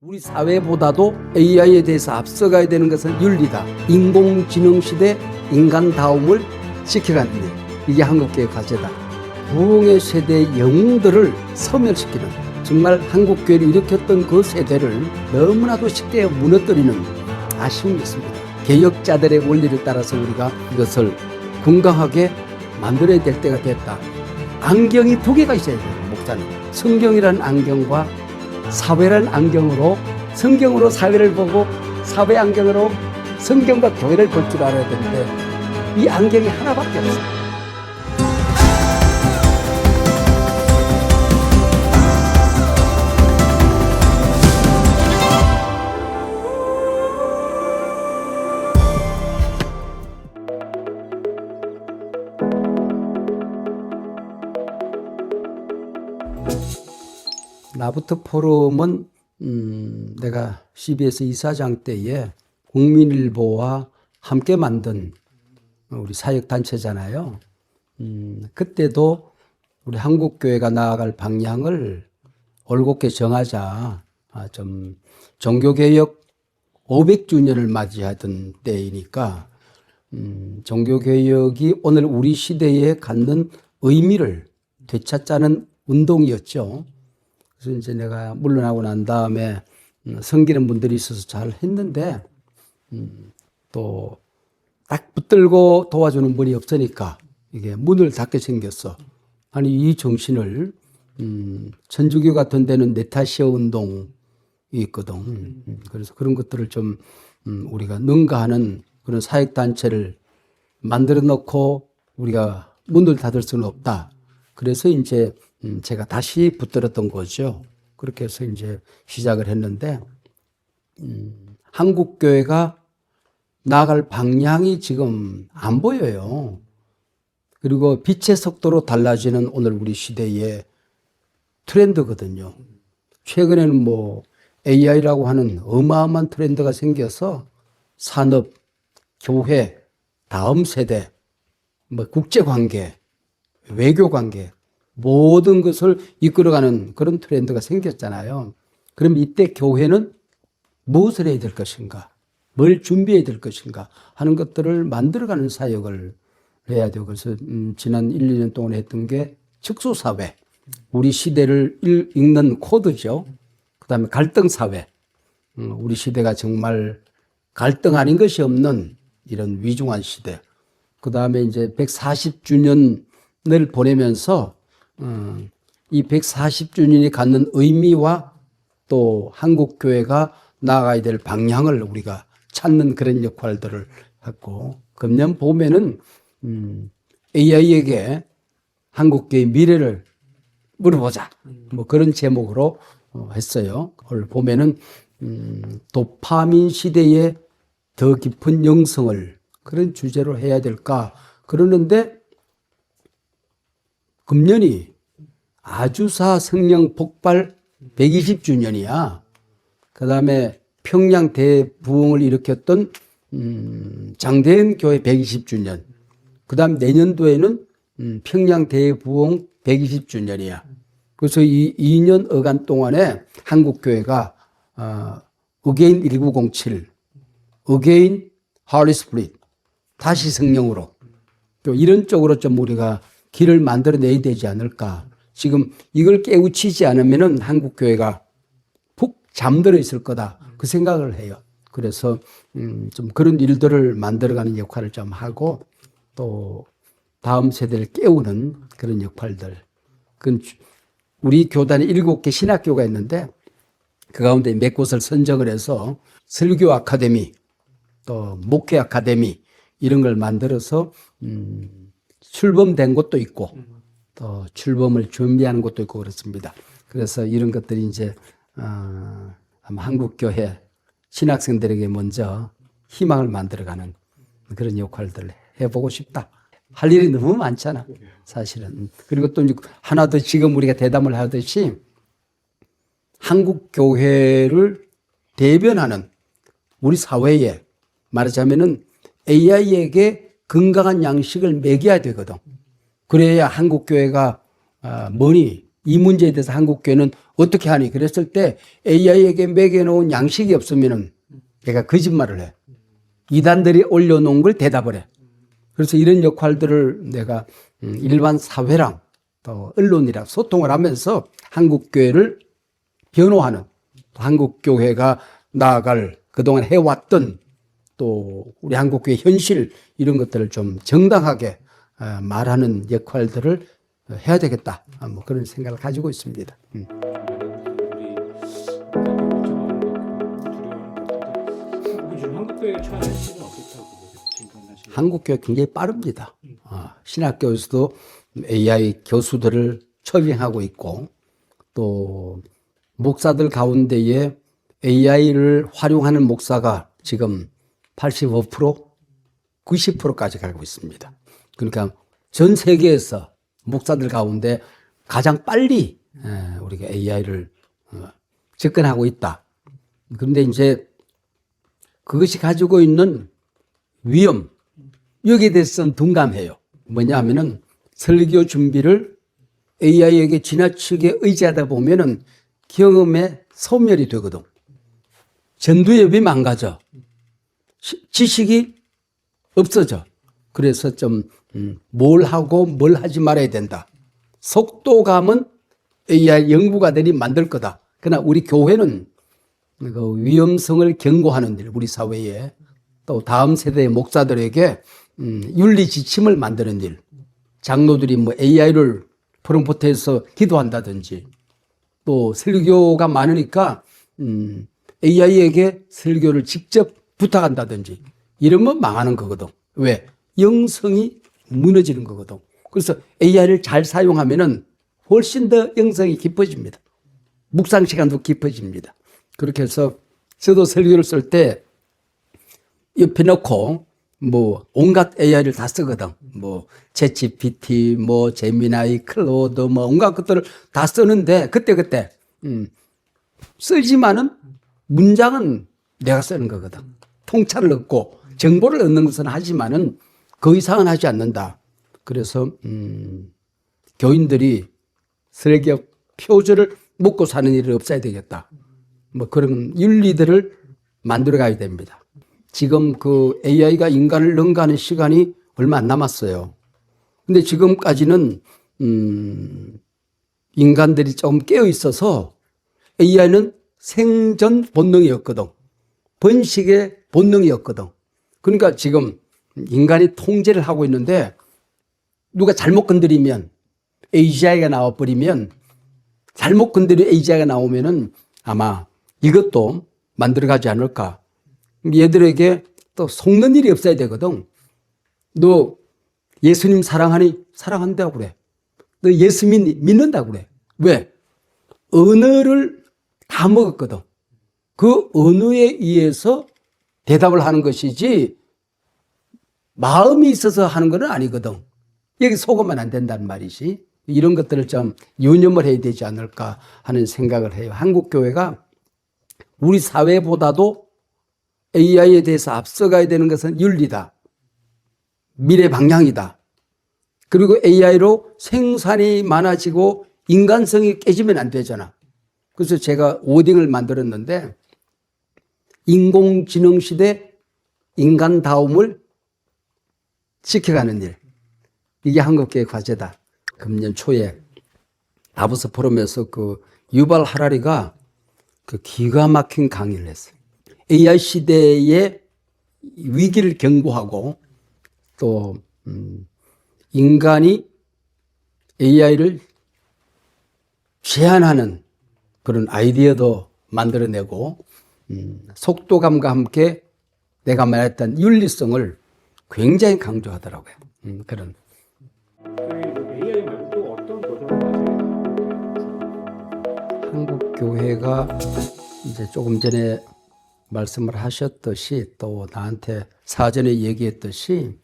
우리 사회보다도 AI에 대해서 앞서가야 되는 것은 윤리다. 인공지능 시대 인간다움을 지켜가는 일. 이게 한국교회 과제다. 부흥의 세대의 영웅들을 소멸시키는, 정말 한국교회를 일으켰던 그 세대를 너무나도 쉽게 무너뜨리는 아쉬움이 있습니다. 개혁자들의 원리를 따라서 우리가 이것을 건강하게 만들어야 될 때가 됐다. 안경이 두 개가 있어야 돼요. 목사는 성경이라는 안경과 사회라는 안경으로, 성경으로 사회를 보고 사회 안경으로 성경과 교회를 볼 줄 알아야 되는데 이 안경이 하나밖에 없어요. 나부터 포럼은 내가 CBS 이사장 때에 국민일보와 함께 만든 우리 사역단체잖아요. 그때도 우리 한국교회가 나아갈 방향을 올곧게 정하자. 좀 종교개혁 500주년을 맞이하던 때이니까 종교개혁이 오늘 우리 시대에 갖는 의미를 되찾자는 운동이었죠. 그래서 이제 내가 물러나고 난 다음에 섬기는 분들이 있어서 잘 했는데 또 딱 붙들고 도와주는 분이 없으니까 이게 문을 닫게 생겼어. 아니 이 정신을 천주교 같은 데는 네타시아 운동이 있거든. 그래서 그런 것들을 좀 우리가 능가하는 그런 사역단체를 만들어 놓고 우리가 문을 닫을 수는 없다. 그래서 이제 제가 다시 붙들었던 거죠. 그렇게 해서 이제 시작을 했는데, 한국교회가 나아갈 방향이 지금 안 보여요. 그리고 빛의 속도로 달라지는 오늘 우리 시대의 트렌드거든요. 최근에는 뭐 AI라고 하는 어마어마한 트렌드가 생겨서 산업, 교회, 다음 세대, 뭐 국제관계, 외교관계, 모든 것을 이끌어가는 그런 트렌드가 생겼잖아요. 그럼 이때 교회는 무엇을 해야 될 것인가? 뭘 준비해야 될 것인가? 하는 것들을 만들어가는 사역을 해야 되고, 그래서 지난 1, 2년 동안 했던 게 특수사회, 우리 시대를 읽는 코드죠. 그 다음에 갈등사회, 우리 시대가 정말 갈등 아닌 것이 없는 이런 위중한 시대. 그 다음에 이제 140주년을 보내면서 이 140주년이 갖는 의미와 또 한국교회가 나아가야 될 방향을 우리가 찾는 그런 역할들을 했고, 금년 봄에는 AI에게 한국교회의 미래를 물어보자. 뭐 그런 제목으로 했어요. 올 봄에는 도파민 시대의 더 깊은 영성을 그런 주제로 해야 될까 그러는데, 금년이 아주사 성령 폭발 120주년이야. 그 다음에 평양 대부흥을 일으켰던 장대현 교회 120주년. 그 다음 내년도에는 평양 대부흥 120주년이야. 그래서 이 2년 어간 동안에 한국교회가 어게인 1907, 어게인 할리 스프릿, 다시 성령으로 또 이런 쪽으로 좀 우리가 길을 만들어내야 되지 않을까. 지금 이걸 깨우치지 않으면은 한국교회가 푹 잠들어 있을 거다. 그 생각을 해요. 그래서 좀 그런 일들을 만들어가는 역할을 좀 하고, 또 다음 세대를 깨우는 그런 역할들. 우리 교단에 7개 신학교가 있는데 그 가운데 몇 곳을 선정을 해서 설교 아카데미, 또 목회 아카데미 이런 걸 만들어서 출범된 곳도 있고 또 출범을 준비하는 곳도 있고 그렇습니다. 그래서 이런 것들이 이제 아마 한국교회 신학생들에게 먼저 희망을 만들어가는 그런 역할들을 해보고 싶다. 할 일이 너무 많잖아, 사실은. 그리고 또 하나 더 지금 우리가 대담을 하듯이 한국교회를 대변하는 우리 사회에 말하자면은 AI에게 건강한 양식을 먹여야 되거든. 그래야 한국교회가 뭐니 이 문제에 대해서 한국교회는 어떻게 하니? 그랬을 때 AI에게 매겨놓은 양식이 없으면은 내가 거짓말을 해. 이단들이 올려놓은 걸 대답을 해. 그래서 이런 역할들을 내가 일반 사회랑 또 언론이랑 소통을 하면서 한국교회를 변호하는, 한국교회가 나아갈 그동안 해왔던 또 우리 한국교회 현실 이런 것들을 좀 정당하게 말하는 역할들을 해야 되겠다. 뭐 그런 생각을 가지고 있습니다. 한국교회가 처하는 시는 어떻다고 생각하시나요? 한국교회 굉장히 빠릅니다. 신학교에서도 AI 교수들을 처빙하고 있고 또 목사들 가운데에 AI를 활용하는 목사가 지금 85%, 90%까지 가고 있습니다. 그러니까 전 세계에서 목사들 가운데 가장 빨리 우리가 AI를 접근하고 있다. 그런데 이제 그것이 가지고 있는 위험, 여기에 대해서는 둔감해요. 뭐냐 하면은 설교 준비를 AI에게 지나치게 의지하다 보면은 경험에 소멸이 되거든. 전두엽이 망가져. 지식이 없어져. 그래서 좀 뭘 하고 뭘 하지 말아야 된다. 속도감은 AI 연구가들이 만들 거다. 그러나 우리 교회는 그 위험성을 경고하는 일, 우리 사회에 또 다음 세대의 목사들에게 윤리 지침을 만드는 일, 장로들이 뭐 AI를 프롬프트해서 기도한다든지 또 설교가 많으니까 AI에게 설교를 직접 부탁한다든지 이러면 망하는 거거든. 왜? 영성이 무너지는 거거든. 그래서 AI를 잘 사용하면은 훨씬 더 영성이 깊어집니다. 묵상 시간도 깊어집니다. 그렇게 해서 저도 설교를 쓸 때 옆에 놓고 뭐 온갖 AI를 다 쓰거든. 뭐 챗GPT, 뭐 제미나이, 클로드, 뭐 온갖 것들을 다 쓰는데 그때 쓰지만은 문장은 내가 쓰는 거거든. 통찰을 얻고 정보를 얻는 것은 하지만은 그 이상은 하지 않는다. 그래서 교인들이 설교 표절을 먹고 사는 일이 없어야 되겠다. 뭐 그런 윤리들을 만들어 가야 됩니다. 지금 그 AI가 인간을 능가하는 시간이 얼마 안 남았어요. 근데 지금까지는 인간들이 좀 깨어 있어서 AI는 생존 본능이었거든. 번식의 본능이었거든. 그러니까 지금 인간이 통제를 하고 있는데 누가 잘못 건드리면 AGI가 나와버리면 잘못 건드린 AGI가 나오면은 아마 이것도 만들어가지 않을까. 얘들에게 또 속는 일이 없어야 되거든. 너 예수님 사랑하니? 사랑한다고 그래. 너 예수 믿는다고 그래. 왜? 언어를 다 먹었거든. 그 언어에 의해서 대답을 하는 것이지 마음이 있어서 하는 건 아니거든. 여기 속으면 안 된다는 말이지. 이런 것들을 좀 유념을 해야 되지 않을까 하는 생각을 해요. 한국 교회가 우리 사회보다도 AI에 대해서 앞서가야 되는 것은 윤리다. 미래 방향이다. 그리고 AI로 생산이 많아지고 인간성이 깨지면 안 되잖아. 그래서 제가 워딩을 만들었는데 인공지능 시대 인간다움을 지켜가는 일. 이게 한국교회 과제다. 금년 초에 다보스 포럼에서 그 유발 하라리가 그 기가 막힌 강의를 했어요. AI 시대의 위기를 경고하고 또 인간이 AI를 제한하는 그런 아이디어도 만들어내고 속도감과 함께 내가 말했던 윤리성을 굉장히 강조하더라고요. 그런. AI 말고 또 어떤 도전을 한국 교회가 이제 조금 전에 말씀을 하셨듯이 또 나한테 사전에 얘기했듯이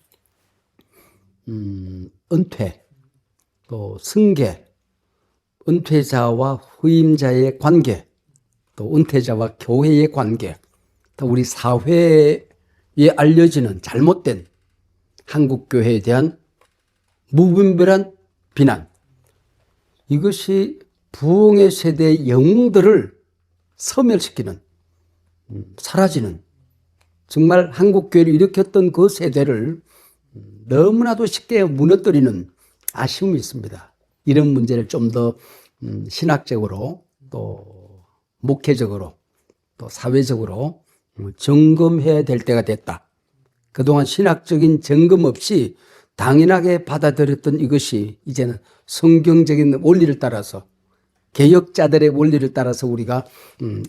은퇴 또 승계 은퇴자와 후임자의 관계 또 은퇴자와 교회의 관계 또 우리 사회에 알려지는 잘못된 한국교회에 대한 무분별한 비난 이것이 부흥의 세대의 영웅들을 소멸시키는, 사라지는, 정말 한국교회를 일으켰던 그 세대를 너무나도 쉽게 무너뜨리는 아쉬움이 있습니다. 이런 문제를 좀 더 신학적으로 또 목회적으로 또 사회적으로 점검해야 될 때가 됐다. 그동안 신학적인 점검 없이 당연하게 받아들였던 이것이 이제는 성경적인 원리를 따라서 개혁자들의 원리를 따라서 우리가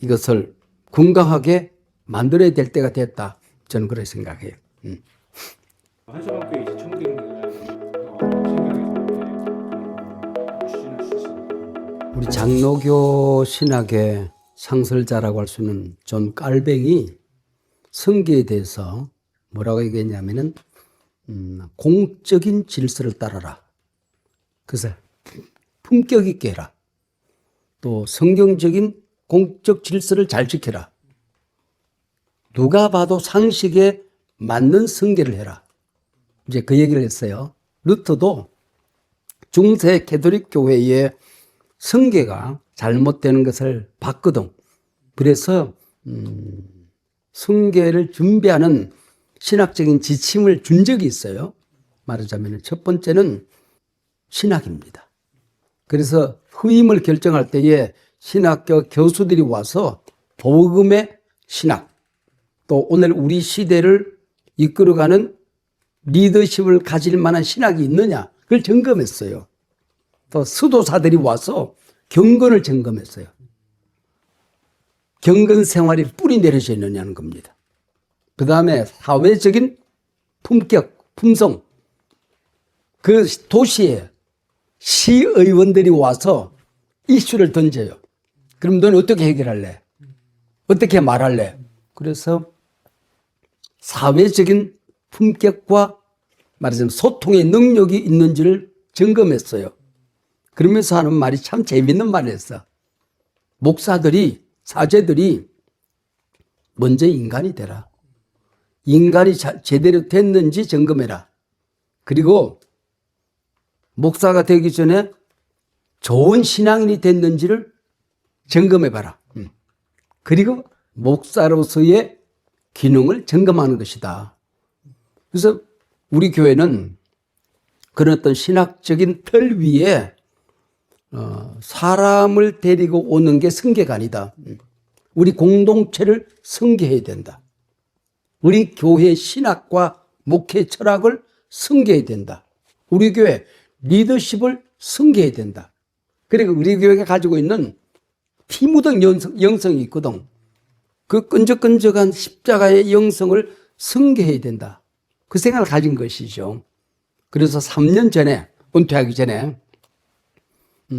이것을 건강하게 만들어야 될 때가 됐다. 저는 그렇게 생각해요. 한서방교회 이제 1900년 성경에서 추진할 수 있습니다. 우리 장로교 신학의 상설자라고 할 수 있는 존 깔뱅이 성경에 대해서 뭐라고 얘기했냐면은 공적인 질서를 따라라. 그래서 품격 있게 해라. 또 성경적인 공적 질서를 잘 지켜라. 누가 봐도 상식에 맞는 성계를 해라. 이제 그 얘기를 했어요. 루터도 중세 캐톨릭 교회의 성계가 잘못되는 것을 봤거든. 그래서 성계를 준비하는 신학적인 지침을 준 적이 있어요. 말하자면 첫 번째는 신학입니다. 그래서 후임을 결정할 때에 신학교 교수들이 와서 복음의 신학, 또 오늘 우리 시대를 이끌어가는 리더십을 가질 만한 신학이 있느냐, 그걸 점검했어요. 또 수도사들이 와서 경건을 점검했어요. 경건 생활이 뿌리 내려져 있느냐는 겁니다. 그 다음에 사회적인 품격, 품성. 그 도시에 시의원들이 와서 이슈를 던져요. 그럼 너는 어떻게 해결할래? 어떻게 말할래? 그래서 사회적인 품격과 말하자면 소통의 능력이 있는지를 점검했어요. 그러면서 하는 말이 참 재밌는 말을 했어. 목사들이, 사제들이 먼저 인간이 되라. 인간이 제대로 됐는지 점검해라. 그리고 목사가 되기 전에 좋은 신앙인이 됐는지를 점검해봐라. 그리고 목사로서의 기능을 점검하는 것이다. 그래서 우리 교회는 그런 어떤 신학적인 틀 위에 사람을 데리고 오는 게 성계가 아니다. 우리 공동체를 성계해야 된다. 우리 교회의 신학과 목회 철학을 성계해야 된다. 우리 교회 리더십을 성계해야 된다. 그리고 우리 교회가 가지고 있는 피 묻은 영성이 있거든. 그 끈적끈적한 십자가의 영성을 성계해야 된다. 그 생각을 가진 것이죠. 그래서 3년 전에, 은퇴하기 전에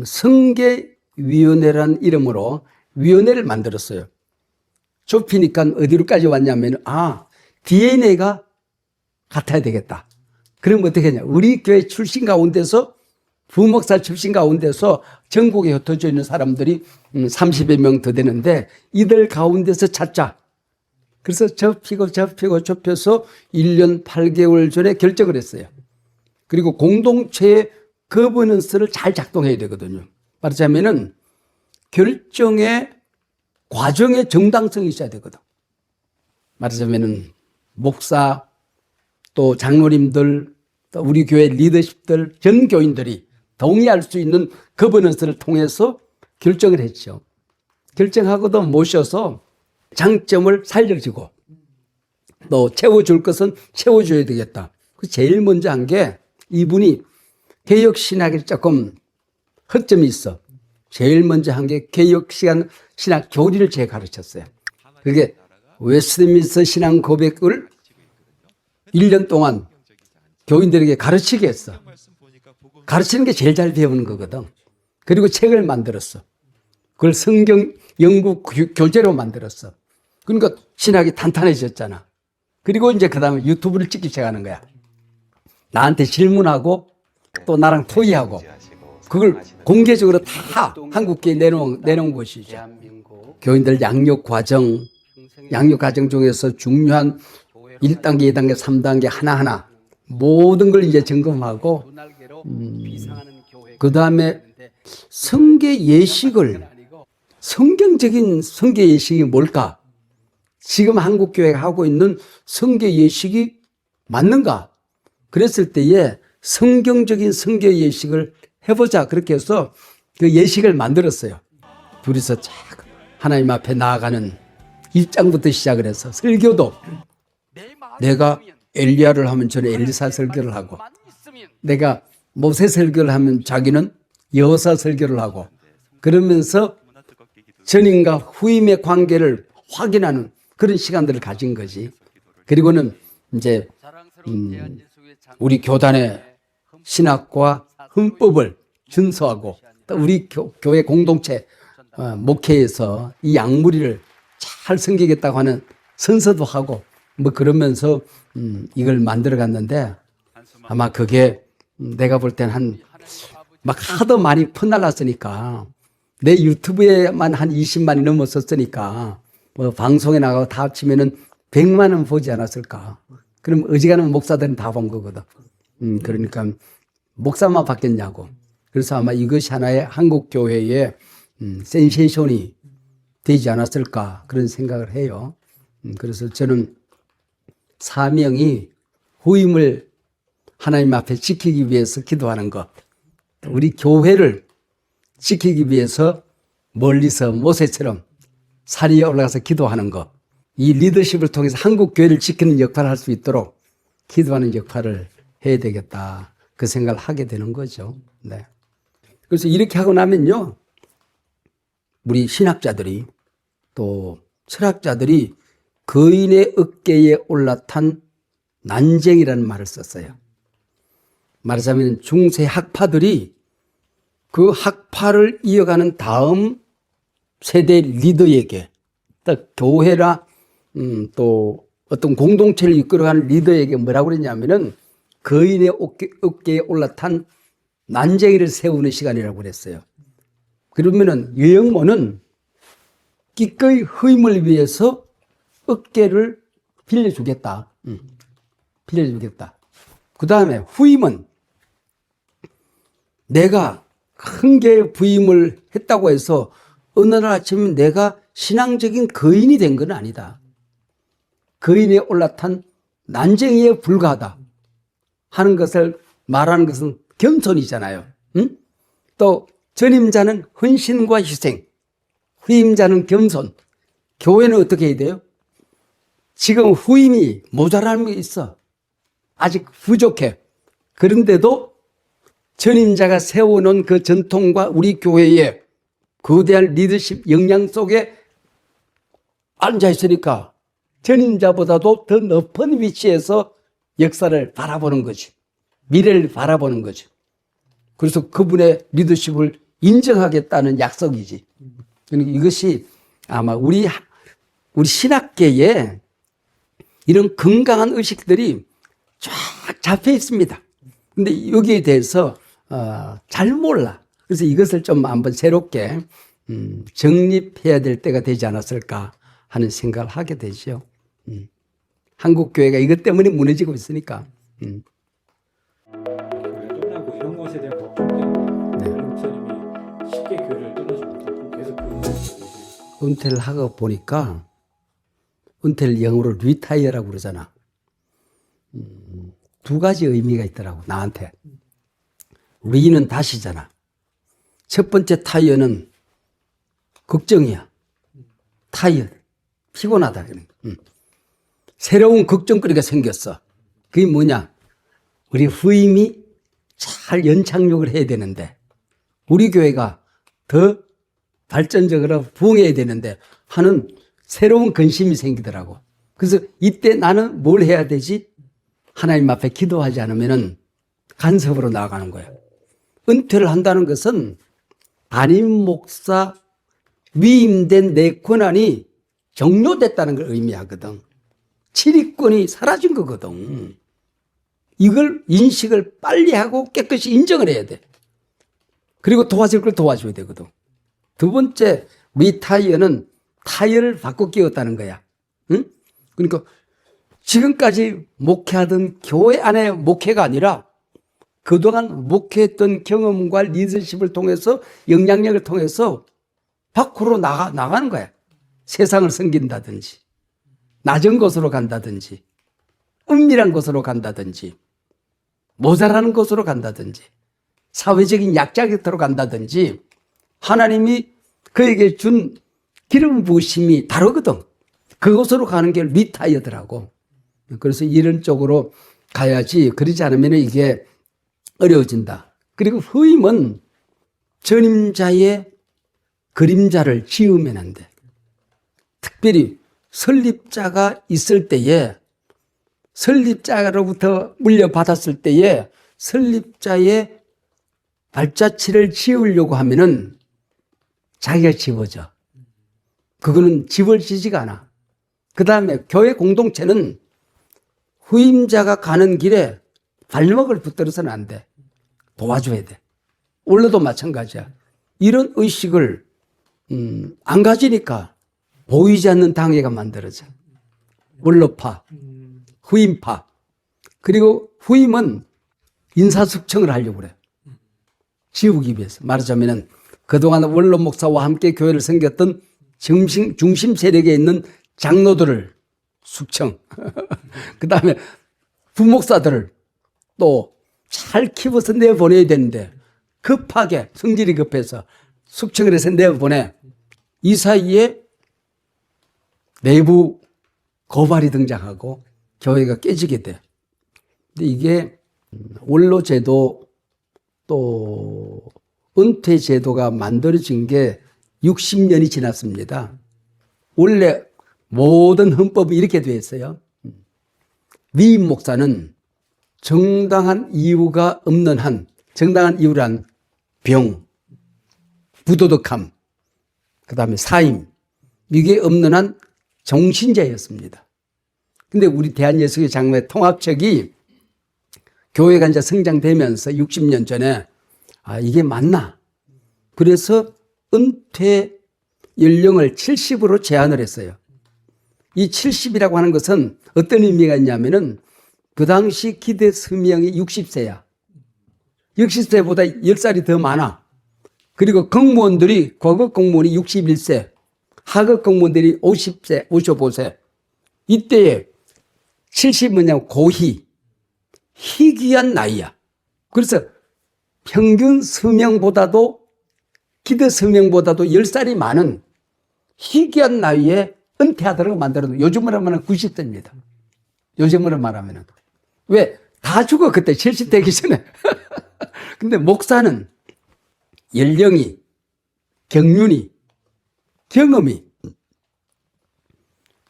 성계위원회라는 이름으로 위원회를 만들었어요. 좁히니까 어디로까지 왔냐면, DNA가 같아야 되겠다. 그럼 어떻게 하냐. 우리 교회 출신 가운데서, 부목사 출신 가운데서 전국에 흩어져 있는 사람들이 30여 명 더 되는데, 이들 가운데서 찾자. 그래서 좁혀서 1년 8개월 전에 결정을 했어요. 그리고 공동체의 거버넌스를 잘 작동해야 되거든요. 말하자면은 결정의 과정에 정당성이 있어야 되거든. 말하자면은 목사, 또 장로님들, 또 우리 교회 리더십들, 전 교인들이 동의할 수 있는 거버넌스를 통해서 결정을 했죠. 결정하고도 모셔서 장점을 살려주고 또 채워줄 것은 채워줘야 되겠다. 제일 먼저 한 게 이분이 개혁신학에 조금 허점이 있어. 제일 먼저 한 게 개혁신학 교리를 제가 가르쳤어요. 그게 웨스트민스터 신앙 고백을 1년 동안 교인들에게 가르치게 했어. 가르치는 게 제일 잘 배우는 거거든. 그리고 책을 만들었어. 그걸 성경 연구 교재로 만들었어. 그러니까 신학이 탄탄해졌잖아. 그리고 이제 그 다음에 유튜브를 찍기 시작하는 거야. 나한테 질문하고 또 나랑 토의하고 그걸 공개적으로 다 한국교회에 내놓은 것이죠. 교인들 양육 과정 중에서 중요한 1단계, 2단계, 3단계 하나하나 모든 걸 이제 점검하고 그 다음에 성계 예식을 성경적인 성계 예식이 뭘까? 지금 한국교회가 하고 있는 성계 예식이 맞는가? 그랬을 때에 성경적인 성계 예식을 해보자. 그렇게 해서 그 예식을 만들었어요. 둘이서 쫙 하나님 앞에 나아가는 입장부터 시작을 해서 설교도 내가 엘리야를 하면 저는 엘리사 설교를 하고 내가 모세 설교를 하면 자기는 여호사 설교를 하고 그러면서 전임과 후임의 관계를 확인하는 그런 시간들을 가진 거지. 그리고는 이제 우리 교단의 신학과 헌법을 준수하고 또 우리 교회 공동체 목회에서 이 양무리를 잘 섬기겠다고 하는 선서도 하고 뭐 그러면서 이걸 만들어 갔는데 아마 그게 내가 볼 때는 막 하도 많이 퍼날랐으니까 내 유튜브에만 한 20만이 넘었었으니까 뭐 방송에 나가고 다 합치면은 100만 원 보지 않았을까. 그럼 어지간한 목사들은 다 본 거거든. 그러니까 목사만 받겠냐고. 그래서 아마 이것이 하나의 한국 교회의 센세이션이 되지 않았을까 그런 생각을 해요. 그래서 저는 사명이 후임을 하나님 앞에 지키기 위해서 기도하는 것, 우리 교회를 지키기 위해서 멀리서 모세처럼 산에 올라가서 기도하는 것, 이 리더십을 통해서 한국 교회를 지키는 역할을 할 수 있도록 기도하는 역할을 해야 되겠다. 그 생각을 하게 되는 거죠. 네. 그래서 이렇게 하고 나면요, 우리 신학자들이 또 철학자들이 거인의 어깨에 올라탄 난쟁이라는 말을 썼어요. 말하자면 중세 학파들이 그 학파를 이어가는 다음 세대 리더에게 또 교회나 또 어떤 공동체를 이끌어가는 리더에게 뭐라고 그랬냐면은 거인의 어깨에 올라탄 난쟁이를 세우는 시간이라고 그랬어요. 그러면은 유영모는 기꺼이 후임을 위해서 어깨를 빌려주겠다. 빌려주겠다. 그 다음에 후임은 내가 큰 게 부임을 했다고 해서 어느 날 아침에 내가 신앙적인 거인이 된 건 아니다. 거인에 올라탄 난쟁이에 불과하다 하는 것을 말하는 것은 겸손이잖아요. 또 전임자는 헌신과 희생, 후임자는 겸손. 교회는 어떻게 해야 돼요? 지금 후임이 모자라는 게 있어. 아직 부족해. 그런데도 전임자가 세워놓은 그 전통과 우리 교회의 거대한 리더십 역량 속에 앉아있으니까 전임자보다도 더 높은 위치에서 역사를 바라보는 거지. 미래를 바라보는 거지. 그래서 그분의 리더십을 인정하겠다는 약속이지. 그러니까 이것이 아마 우리 신학계에 이런 건강한 의식들이 쫙 잡혀 있습니다. 근데 여기에 대해서 잘 몰라. 그래서 이것을 좀 한번 새롭게 정립해야 될 때가 되지 않았을까 하는 생각을 하게 되죠. 한국 교회가 이것 때문에 무너지고 있으니까. 교회를 떠나고 이런 것에 대한 걱정 때문에 목사님이 쉽게 교회를 떠나지 못하고 계속 그 은퇴를 하고 보니까 은퇴를 영어로 리타이어라고 그러잖아. 두 가지 의미가 있더라고 나한테. 리는 다시잖아. 첫 번째 타이어는 걱정이야. 타이어 피곤하다. 새로운 걱정거리가 생겼어. 그게 뭐냐? 우리 후임이 잘 연착륙을 해야 되는데 우리 교회가 더 발전적으로 부흥해야 되는데 하는 새로운 근심이 생기더라고. 그래서 이때 나는 뭘 해야 되지? 하나님 앞에 기도하지 않으면 간섭으로 나아가는 거예요. 은퇴를 한다는 것은 담임 목사 위임된 내 권한이 종료됐다는 걸 의미하거든. 치리권이 사라진 거거든. 이걸 인식을 빨리 하고 깨끗이 인정을 해야 돼. 그리고 도와줄 걸 도와줘야 되거든. 두 번째 리타이어는 타이어를 바꿔 끼웠다는 거야. 응? 그러니까 지금까지 목회하던 교회 안의 목회가 아니라 그동안 목회했던 경험과 리더십을 통해서 영향력을 통해서 밖으로 나가는 거야. 세상을 섬긴다든지, 낮은 곳으로 간다든지, 은밀한 곳으로 간다든지, 모자라는 곳으로 간다든지, 사회적인 약자 곁으로 간다든지, 하나님이 그에게 준 기름 부으심이 다르거든. 그곳으로 가는 게 리타이어더라고. 그래서 이런 쪽으로 가야지. 그러지 않으면 이게 어려워진다. 그리고 후임은 전임자의 그림자를 지으면 안 돼. 특별히 설립자가 있을 때에, 설립자로부터 물려받았을 때에 설립자의 발자취를 지으려고 하면은 자기가 지워져. 그거는 지워지지가 않아. 그 다음에 교회 공동체는 후임자가 가는 길에 발목을 붙들어서는 안 돼. 도와줘야 돼. 원로도 마찬가지야. 이런 의식을 안 가지니까 보이지 않는 당회가 만들어져. 원로파, 후임파. 그리고 후임은 인사숙청을 하려고 그래. 지우기 위해서. 말하자면 그동안 원로 목사와 함께 교회를 섬겼던 중심 세력에 있는 장로들을 숙청. 그 다음에 부목사들을 또 잘 키워서 내보내야 되는데 급하게 성질이 급해서 숙청을 해서 내보내. 이 사이에 내부 고발이 등장하고 교회가 깨지게 돼. 근데 이게 원로제도 또 은퇴제도가 만들어진 게 60년이 지났습니다. 원래 모든 헌법이 이렇게 되어 있어요. 위임 목사는 정당한 이유가 없는 한, 정당한 이유란 병, 부도덕함, 그 다음에 사임, 이게 없는 한 정신자였습니다. 근데 우리 대한예수교 장로회 통합측이 교회가 이제 성장되면서 60년 전에 이게 맞나? 그래서 은퇴 연령을 70으로 제한을 했어요. 이 70이라고 하는 것은 어떤 의미가 있냐면은 그 당시 기대 수명이 60세야. 60세보다 10살이 더 많아. 그리고 공무원들이, 고급 공무원이 61세, 하급 공무원들이 50세, 55세. 이때에 70은 뭐냐면 고희, 희귀한 나이야. 그래서 평균 수명보다도, 기대 수명보다도 10살이 많은 희귀한 나이에 은퇴하도록 만들어도 요즘으로 말하면 90세입니다. 요즘으로 말하면. 왜? 다 죽어, 그때 70 되기 전에. 근데 목사는 연령이, 경륜이, 경험이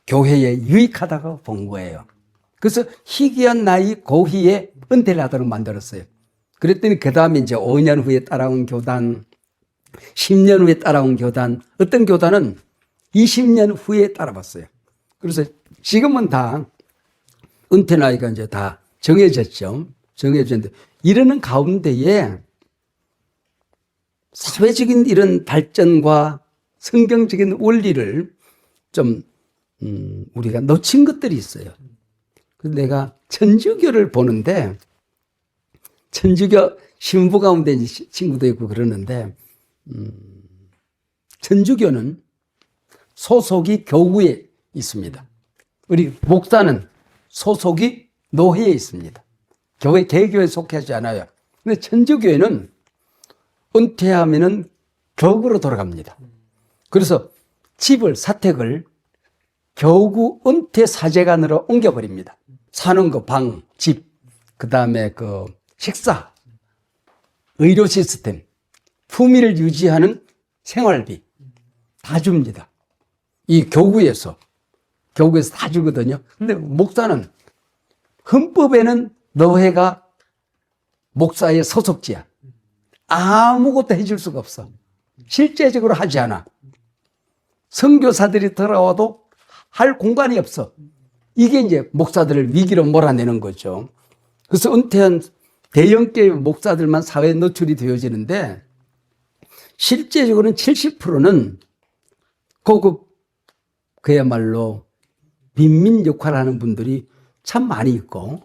교회에 유익하다고 본 거예요. 그래서 희귀한 나이 고희에 은퇴를 하도록 만들었어요. 그랬더니 그 다음에 이제 5년 후에 따라온 교단, 10년 후에 따라온 교단, 어떤 교단은 20년 후에 따라봤어요. 그래서 지금은 다 은퇴 나이가 이제 다 정해졌죠. 정해졌는데 이러는 가운데에 사회적인 이런 발전과 성경적인 원리를 좀 우리가 놓친 것들이 있어요. 그래서 내가 천주교를 보는데 천주교 신부 가운데 친구도 있고 그러는데 천주교는 소속이 교구에 있습니다. 우리 목사는 소속이 노회에 있습니다. 교회 개교에 속하지 않아요. 근데 천주교회는 은퇴하면은 교구로 돌아갑니다. 그래서 집을, 사택을 교구 은퇴 사제관으로 옮겨버립니다. 사는 거, 방, 집, 그 다음에 그 식사, 의료 시스템, 품위를 유지하는 생활비 다 줍니다. 이 교구에서 다 주거든요. 근데 목사는 헌법에는 노회가 목사의 소속지야. 아무것도 해줄 수가 없어. 실제적으로 하지 않아. 선교사들이 들어와도 할 공간이 없어. 이게 이제 목사들을 위기로 몰아내는 거죠. 그래서 은퇴한 대형교회 목사들만 사회에 노출이 되어지는데 실제적으로는 70%는 고급 그야말로 빈민 역할을 하는 분들이 참 많이 있고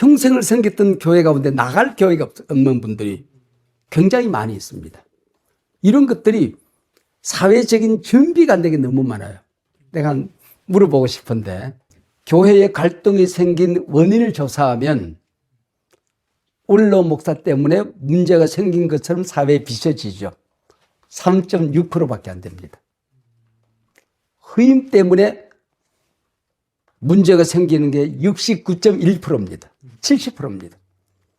평생을 섬겼던 교회 가운데 나갈 교회가 없는 분들이 굉장히 많이 있습니다. 이런 것들이 사회적인 준비가 안 되게 너무 많아요. 내가 물어보고 싶은데 교회에 갈등이 생긴 원인을 조사하면 올로 목사 때문에 문제가 생긴 것처럼 사회에 비춰지죠. 3.6%밖에 안 됩니다. 후임 때문에 문제가 생기는 게 69.1%입니다. 70%입니다.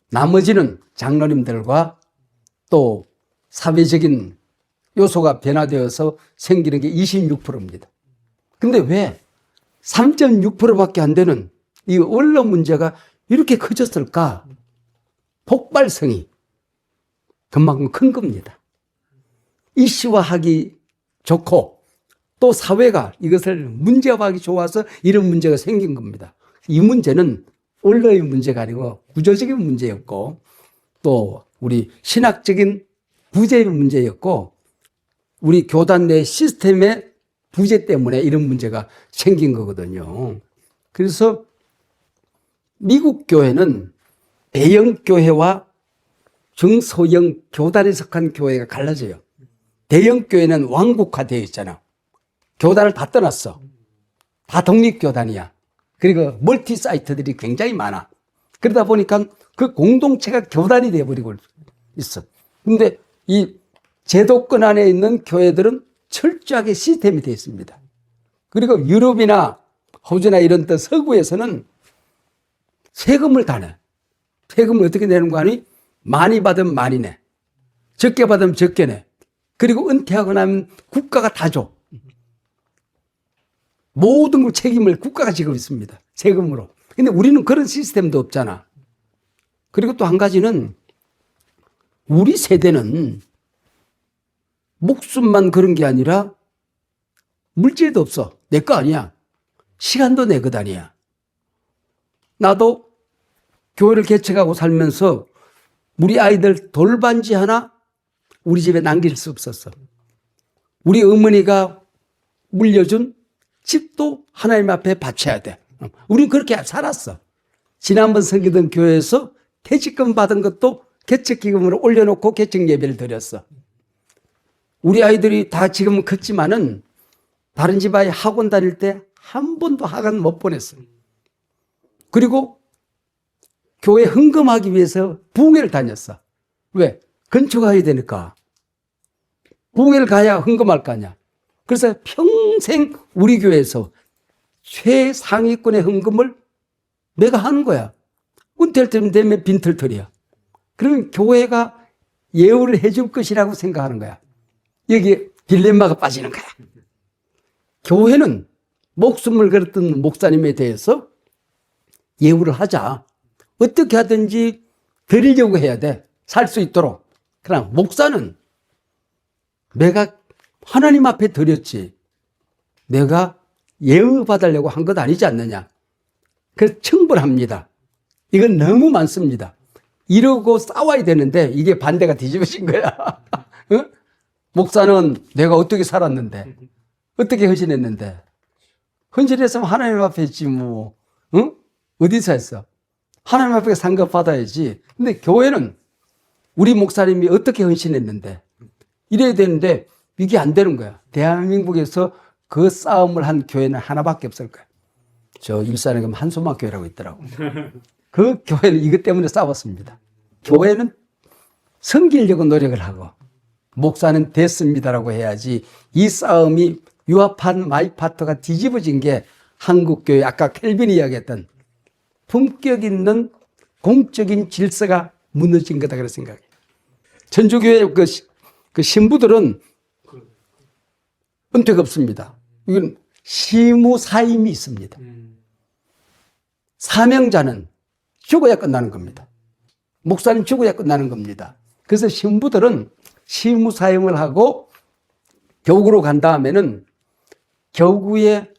나머지는 장로님들과 또 사회적인 요소가 변화되어서 생기는 게 26%입니다. 근데 왜 3.6%밖에 안 되는 이 원로 문제가 이렇게 커졌을까? 폭발성이 그만큼 큰 겁니다. 이슈화하기 좋고 또 사회가 이것을 문제화하기 좋아서 이런 문제가 생긴 겁니다. 이 문제는 원로의 문제가 아니고 구조적인 문제였고 또 우리 신학적인 부재의 문제였고 우리 교단 내 시스템의 부재 때문에 이런 문제가 생긴 거거든요. 그래서 미국 교회는 대형 교회와 중소형 교단에 속한 교회가 갈라져요. 대형 교회는 왕국화되어 있잖아. 교단을 다 떠났어. 다 독립교단이야. 그리고 멀티 사이트들이 굉장히 많아. 그러다 보니까 그 공동체가 교단이 되어버리고 있어. 근데 이 제도권 안에 있는 교회들은 철저하게 시스템이 되어 있습니다. 그리고 유럽이나 호주나 이런 데 서구에서는 세금을 다 내. 세금을 어떻게 내는 거 아니? 많이 받으면 많이 내. 적게 받으면 적게 내. 그리고 은퇴하고 나면 국가가 다 줘. 모든 걸 책임을 국가가 지고 있습니다. 세금으로. 근데 우리는 그런 시스템도 없잖아. 그리고 또 한 가지는 우리 세대는 목숨만 그런 게 아니라 물질도 없어. 내 거 아니야. 시간도 내 것 아니야. 나도 교회를 개척하고 살면서 우리 아이들 돌반지 하나 우리 집에 남길 수 없었어. 우리 어머니가 물려준 집도 하나님 앞에 바쳐야 돼. 우린 그렇게 살았어. 지난번 섬기던 교회에서 퇴직금 받은 것도 개척기금으로 올려놓고 개척 예배를 드렸어. 우리 아이들이 다 지금은 컸지만은 다른 집 아이 학원 다닐 때 한 번도 학원 못 보냈어. 그리고 교회 헌금하기 위해서 부흥회를 다녔어. 왜? 근처가야 되니까. 부흥회를 가야 헌금할 거 아니야. 그래서 평생 우리 교회에서 최상위권의 헌금을 내가 하는 거야. 은퇴할 때 되면 빈털털이야. 그러면 교회가 예우를 해줄 것이라고 생각하는 거야. 여기 딜레마가 빠지는 거야. 교회는 목숨을 걸었던 목사님에 대해서 예우를 하자. 어떻게 하든지 드리려고 해야 돼. 살 수 있도록. 그러나 목사는 내가 하나님 앞에 드렸지. 내가 예우받으려고 한 것 아니지 않느냐. 그래서 충분합니다. 이건 너무 많습니다. 이러고 싸워야 되는데 이게 반대가 뒤집어진 거야. 어? 목사는 내가 어떻게 살았는데, 어떻게 헌신했는데. 헌신했으면 하나님 앞에 했지 뭐. 응? 어디서 했어? 하나님 앞에 상급 받아야지. 근데 교회는 우리 목사님이 어떻게 헌신했는데 이래야 되는데 이게 안 되는 거야. 대한민국에서 그 싸움을 한 교회는 하나밖에 없을 거야. 저 일산에 가면 한소막 교회라고 있더라고. 그 교회는 이것 때문에 싸웠습니다. 교회는 섬기려고 노력을 하고 목사는 됐습니다라고 해야지. 이 싸움이 유아판 마이파터가 뒤집어진 게 한국교회 아까 켈빈이 이야기했던 품격 있는 공적인 질서가 무너진 거다 그런 생각이에요. 천주교회 그 신부들은 은퇴가 없습니다. 이건 시무사임이 있습니다. 사명자는 죽어야 끝나는 겁니다. 목사님 죽어야 끝나는 겁니다. 그래서 신부들은 시무사임을 하고 교구로 간 다음에는 교구의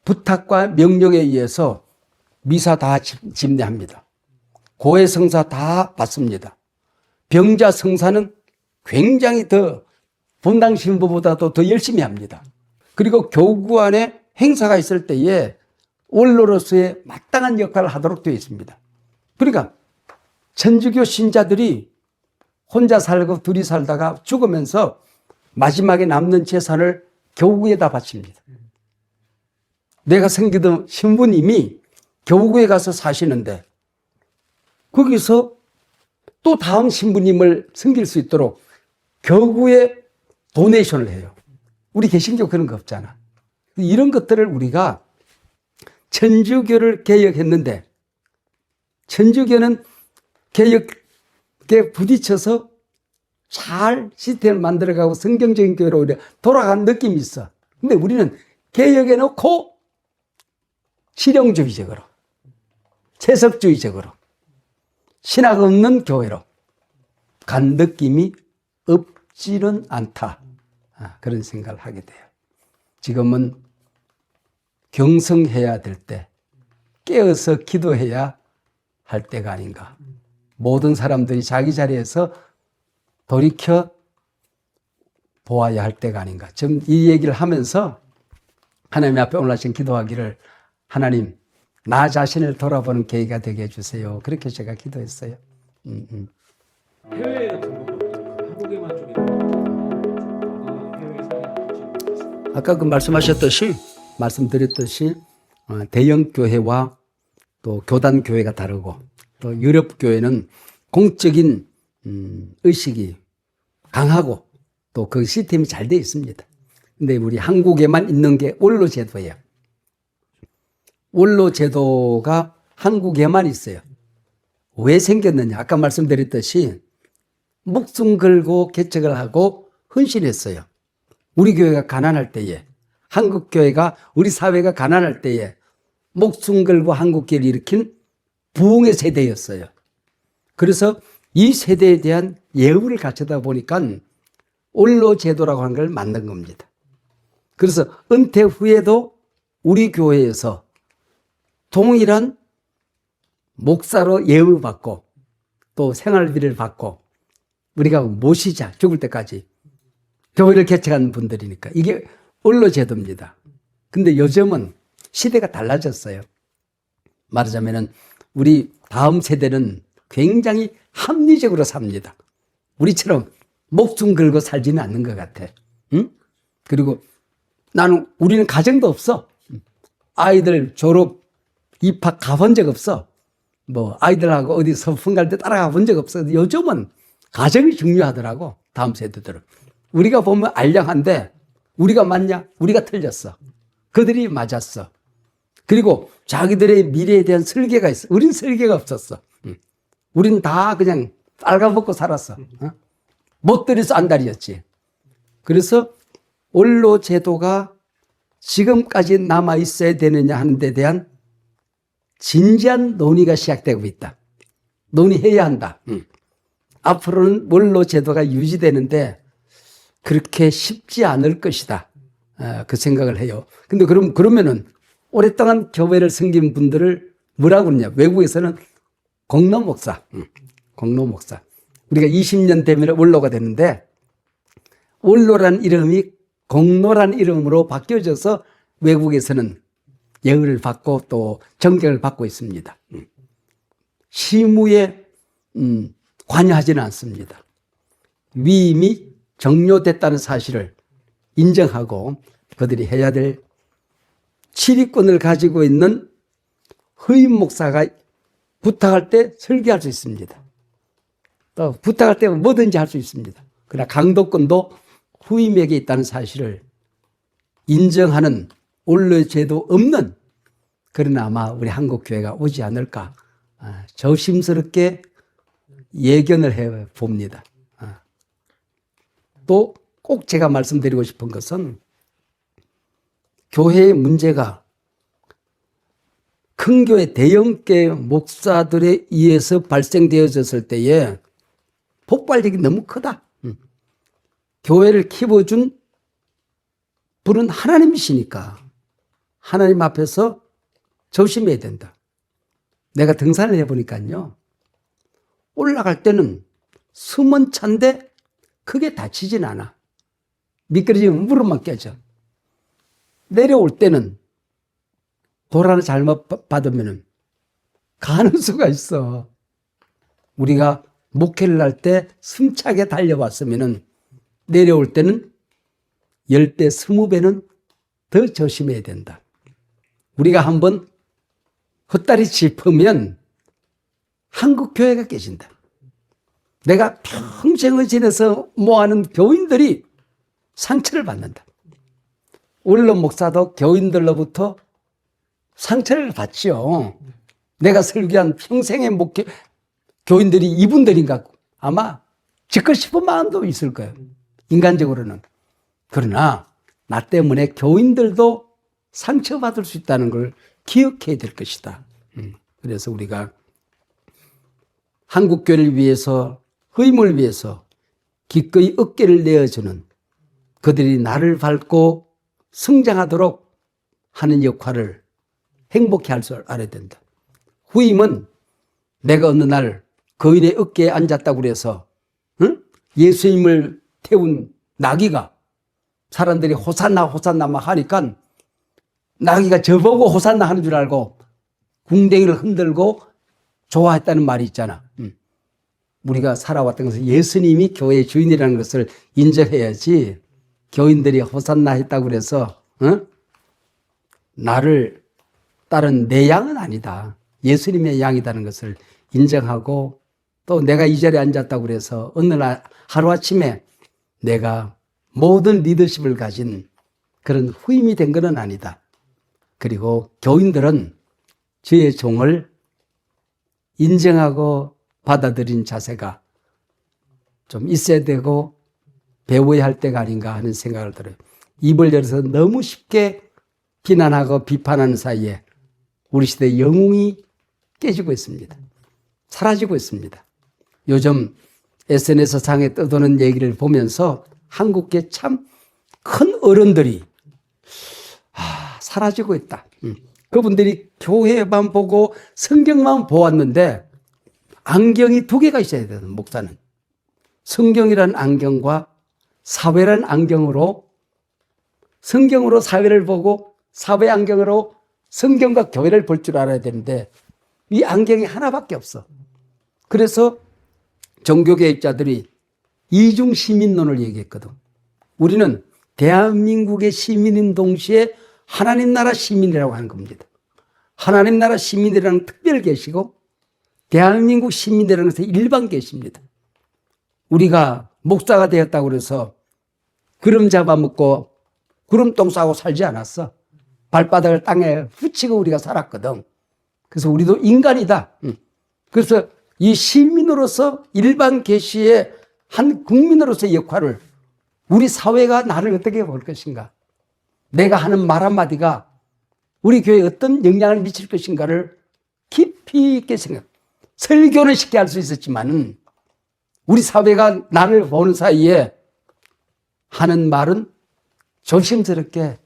부탁과 명령에 의해서 미사 다 집례합니다. 고해 성사 다 받습니다. 병자 성사는 굉장히 더 분당 신부보다도 더 열심히 합니다. 그리고 교구 안에 행사가 있을 때에 원로로서의 마땅한 역할을 하도록 되어 있습니다. 그러니까 천주교 신자들이 혼자 살고 둘이 살다가 죽으면서 마지막에 남는 재산을 교구에다 바칩니다. 내가 섬기던 신부님이 교구에 가서 사시는데 거기서 또 다음 신부님을 섬길 수 있도록 교구에 도네이션을 해요. 우리 개신교 그런 거 없잖아. 이런 것들을 우리가 천주교를 개혁했는데 천주교는 개혁에 부딪혀서 잘 시스템을 만들어가고 성경적인 교회로 오히려 돌아간 느낌이 있어. 근데 우리는 개혁해 놓고 실용주의적으로, 세속주의적으로, 신학 없는 교회로 간 느낌이 없지는 않다. 그런 생각을 하게 돼요. 지금은 경성해야 될 때, 깨어서 기도해야 할 때가 아닌가. 모든 사람들이 자기 자리에서 돌이켜 보아야 할 때가 아닌가. 지금 이 얘기를 하면서 하나님 앞에 오늘 아침 기도하기를 하나님 나 자신을 돌아보는 계기가 되게 해주세요. 그렇게 제가 기도했어요. 해외 같은 거 한국에만 좀 있는 건가? 해외 사례 아까 그 말씀드렸듯이 대형 교회와 또 교단 교회가 다르고 또 유럽 교회는 공적인 의식이 강하고 또 그 시스템이 잘 되어 있습니다. 근데 우리 한국에만 있는 게 원로 제도예요. 원로 제도가 한국에만 있어요. 왜 생겼느냐? 아까 말씀드렸듯이 목숨 걸고 개척을 하고 헌신했어요. 우리 교회가 가난할 때에, 한국 교회가, 우리 사회가 가난할 때에 목숨 걸고 한국교회를 일으킨 부흥의 세대였어요. 그래서 이 세대에 대한 예우를 갖추다 보니까 원로 제도라고 하는 걸 만든 겁니다. 그래서 은퇴 후에도 우리 교회에서 동일한 목사로 예우받고 또 생활비를 받고 우리가 모시자 죽을 때까지 교회를 개척한 분들이니까 이게 원로 제도입니다. 근데 요즘은 시대가 달라졌어요. 말하자면은 우리 다음 세대는 굉장히 합리적으로 삽니다. 우리처럼 목숨 걸고 살지는 않는 것 같아. 응? 그리고 우리는 가정도 없어. 아이들 졸업, 입학 가본 적 없어. 뭐 아이들하고 어디 소풍 갈 때 따라가 본 적 없어. 요즘은 가정이 중요하더라고. 다음 세대들은. 우리가 보면 알량한데 우리가 맞냐? 우리가 틀렸어. 그들이 맞았어. 그리고 자기들의 미래에 대한 설계가 있어. 우린 설계가 없었어. 우린 다 그냥 빨가벗고 살았어. 못 들여서 안달이었지. 그래서 원로 제도가 지금까지 남아 있어야 되느냐 하는 데 대한 진지한 논의가 시작되고 있다. 논의해야 한다. 앞으로는 원로 제도가 유지되는데 그렇게 쉽지 않을 것이다. 그 생각을 해요. 근데 그러면은 오랫동안 교회를 섬긴 분들을 뭐라고 그러냐. 외국에서는 공로 목사. 공로 목사. 우리가 20년 되면 원로가 되는데 원로란 이름이 공로란 이름으로 바뀌어져서 외국에서는 예의를 받고 또 정격을 받고 있습니다. 시무에 관여하지는 않습니다. 위임이 종료됐다는 사실을 인정하고 그들이 해야 될 치리권을 가지고 있는 후임 목사가 부탁할 때 설계할 수 있습니다. 또 부탁할 때 뭐든지 할 수 있습니다. 그러나 강도권도 후임에게 있다는 사실을 인정하는 원로 제도 없는 그런 아마 우리 한국 교회가 오지 않을까 조심스럽게 예견을 해 봅니다. 또 꼭 제가 말씀드리고 싶은 것은 교회의 문제가 큰 교회 대형교회 목사들에 의해서 발생되어졌을 때에 폭발력이 너무 크다. 교회를 키워준 분은 하나님이시니까 하나님 앞에서 조심해야 된다. 내가 등산을 해보니까요. 올라갈 때는 숨은 찬데 크게 다치진 않아. 미끄러지면 무릎만 깨져. 내려올 때는 돌 하나 잘못 받으면 가는 수가 있어. 우리가 목회를 할 때 숨차게 달려왔으면은 내려올 때는 10배, 20배는 더 조심해야 된다. 우리가 한번 헛다리 짚으면 한국 교회가 깨진다. 내가 평생을 지내서 모아는 교인들이 상처를 받는다. 원로 목사도 교인들로부터 상처를 받지요. 내가 설교한 평생의 목회 교인들이 이분들인가 아마 짓고 싶은 마음도 있을 거예요. 인간적으로는. 그러나 나 때문에 교인들도 상처받을 수 있다는 걸 기억해야 될 것이다. 그래서 우리가 한국교회를 위해서 흐임을 위해서 기꺼이 어깨를 내어주는 그들이 나를 밟고 성장하도록 하는 역할을 행복히 할 줄 알아야 된다. 후임은 내가 어느 날 거인의 어깨에 앉았다고 그래서 예수님을 태운 나귀가 사람들이 호산나 호산나 막 하니까 나귀가 저보고 호산나 하는 줄 알고 궁뎅이를 흔들고 좋아했다는 말이 있잖아. 우리가 살아왔던 것은 예수님이 교회의 주인이라는 것을 인정해야지 교인들이 호산나 했다고 그래서 나를 따른 내 양은 아니다. 예수님의 양이라는 것을 인정하고 또 내가 이 자리에 앉았다고 그래서 어느 날 하루아침에 내가 모든 리더십을 가진 그런 후임이 된 것은 아니다. 그리고 교인들은 주의 종을 인정하고 받아들인 자세가 좀 있어야 되고 배워야 할 때가 아닌가 하는 생각을 들어요. 입을 열어서 너무 쉽게 비난하고 비판하는 사이에 우리 시대의 영웅이 깨지고 있습니다. 사라지고 있습니다. 요즘 SNS 상에 떠도는 얘기를 보면서 한국계 참 큰 어른들이 사라지고 있다. 그분들이 교회만 보고 성경만 보았는데 안경이 2개가 있어야 되는 목사는. 성경이라는 안경과 사회라는 안경으로 성경으로 사회를 보고 사회 안경으로 성경과 교회를 볼 줄 알아야 되는데 이 안경이 하나밖에 없어. 그래서 종교개혁자들이 이중 시민론을 얘기했거든. 우리는 대한민국의 시민인 동시에 하나님 나라 시민이라고 하는 겁니다. 하나님 나라 시민이라는 특별 계시고 대한민국 시민이라는 것은 일반 계십니다. 우리가 목사가 되었다고 그래서 구름 잡아먹고 구름똥 싸고 살지 않았어. 발바닥을 땅에 묻히고 우리가 살았거든. 그래서 우리도 인간이다. 그래서 이 시민으로서 일반 계시의 한 국민으로서의 역할을 우리 사회가 나를 어떻게 볼 것인가, 내가 하는 말 한마디가 우리 교회에 어떤 영향을 미칠 것인가를 깊이 있게 생각. 설교는 쉽게 할 수 있었지만은 우리 사회가 나를 보는 사이에 하는 말은 조심스럽게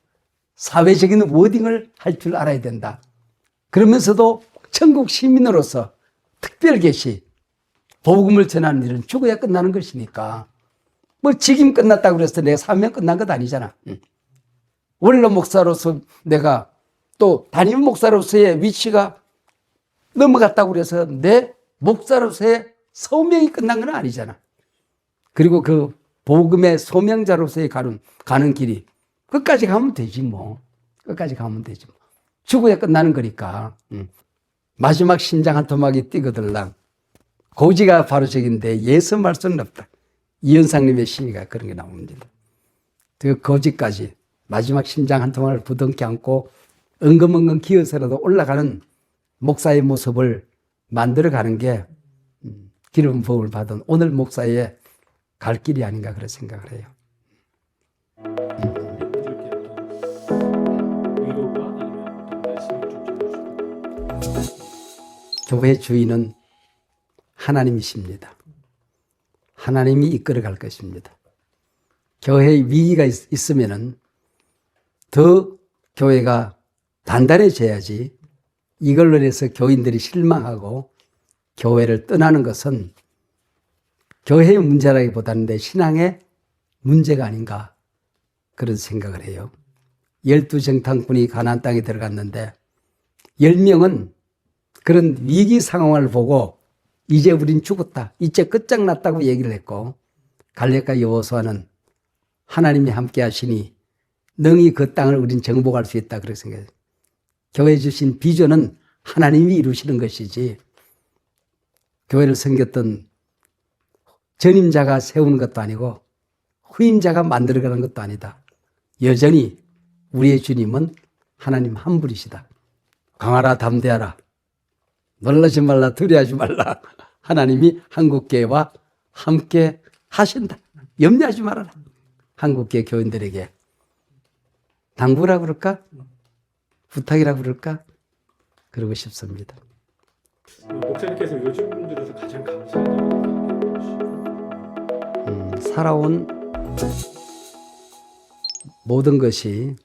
사회적인 워딩을 할 줄 알아야 된다. 그러면서도 천국 시민으로서 특별 계시, 복음을 전하는 일은 죽어야 끝나는 것이니까 뭐 직임 끝났다고 그래서 내가 사명 끝난 것 아니잖아. 원로 목사로서 내가 또 담임 목사로서의 위치가 넘어갔다고 그래서 내 목사로서의 소명이 끝난 건 아니잖아. 그리고 그 복음의 소명자로서의 가는 길이 끝까지 가면 되지 뭐. 끝까지 가면 되지 뭐. 죽어야 끝나는 거니까. 마지막 심장 한 토막이 뛰거들랑 고지가 바로 저긴데 예선할 수는 없다. 이현상님의 시가 그런 게 나옵니다. 그 고지까지 마지막 심장 한 토막을 부둥켜 안고 엉금엉금 기어서라도 올라가는 목사의 모습을 만들어가는 게 기름 부음을 받은 오늘 목사의 갈 길이 아닌가 그런 생각을 해요. 교회 주인은 하나님이십니다. 하나님이 이끌어갈 것입니다. 교회에 위기가 있으면은 더 교회가 단단해져야지 이걸로 해서 교인들이 실망하고 교회를 떠나는 것은 교회의 문제라기보다는 내 신앙의 문제가 아닌가 그런 생각을 해요. 12정탐꾼이 가나안 땅에 들어갔는데 10명은 그런 위기 상황을 보고 이제 우린 죽었다. 이제 끝장났다고 얘기를 했고 갈렙과 여호수아는 하나님이 함께 하시니 능히 그 땅을 우린 정복할 수 있다. 그렇게 생각해요. 교회 주신 비전은 하나님이 이루시는 것이지 교회를 섬겼던 전임자가 세우는 것도 아니고 후임자가 만들어가는 것도 아니다. 여전히 우리의 주님은 하나님 한 분이시다. 강하라 담대하라. 놀라지 말라 두려워하지 말라. 하나님이 한국교회와 함께 하신다. 염려하지 말아라. 한국교회 교인들에게 당부라 그럴까? 부탁이라 그럴까? 그러고 싶습니다. 목사님께서 요즘 분들에서 가장 감사하다고 느끼는 게 무엇이죠? 살아온 모든 것이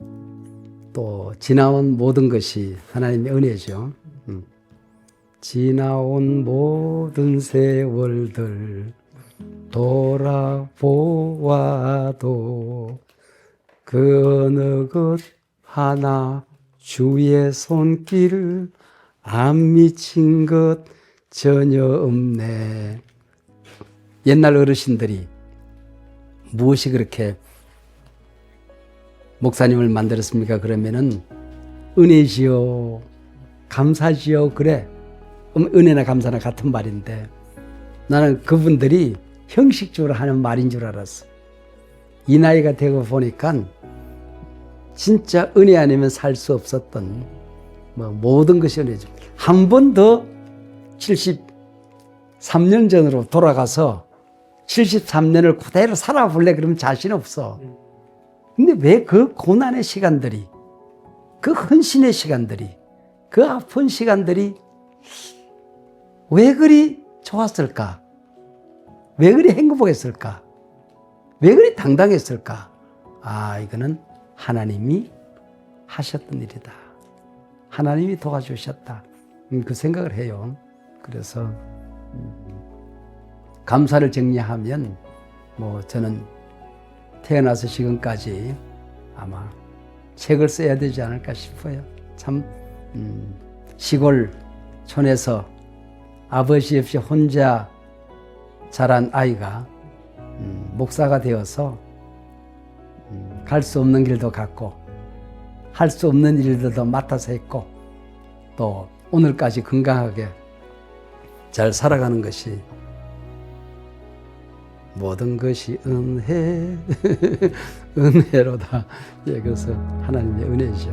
또 지나온 모든 것이 하나님의 은혜죠. 지나온 모든 세월들 돌아보아도 그 어느 것 하나 주의 손길 안 미친 것 전혀 없네. 옛날 어르신들이 무엇이 그렇게 목사님을 만들었습니까? 그러면은 은혜지요, 감사지요. 그래. 은혜나 감사나 같은 말인데 나는 그분들이 형식적으로 하는 말인 줄 알았어. 이 나이가 되고 보니까 진짜 은혜 아니면 살 수 없었던 모든 것이 은혜죠. 한 번 더 73년 전으로 돌아가서 73년을 그대로 살아볼래? 그러면 자신 없어. 근데 왜 그 고난의 시간들이, 그 헌신의 시간들이, 그 아픈 시간들이 왜 그리 좋았을까? 왜 그리 행복했을까? 왜 그리 당당했을까? 아, 이거는 하나님이 하셨던 일이다. 하나님이 도와주셨다. 그 생각을 해요. 그래서 감사를 정리하면 저는 태어나서 지금까지 아마 책을 써야 되지 않을까 싶어요. 참 시골 촌에서 아버지 없이 혼자 자란 아이가 목사가 되어서 갈 수 없는 길도 갔고 할 수 없는 일들도 맡아서 했고 또 오늘까지 건강하게 잘 살아가는 것이 모든 것이 은혜 은혜로다. 예, 그래서 하나님의 은혜죠.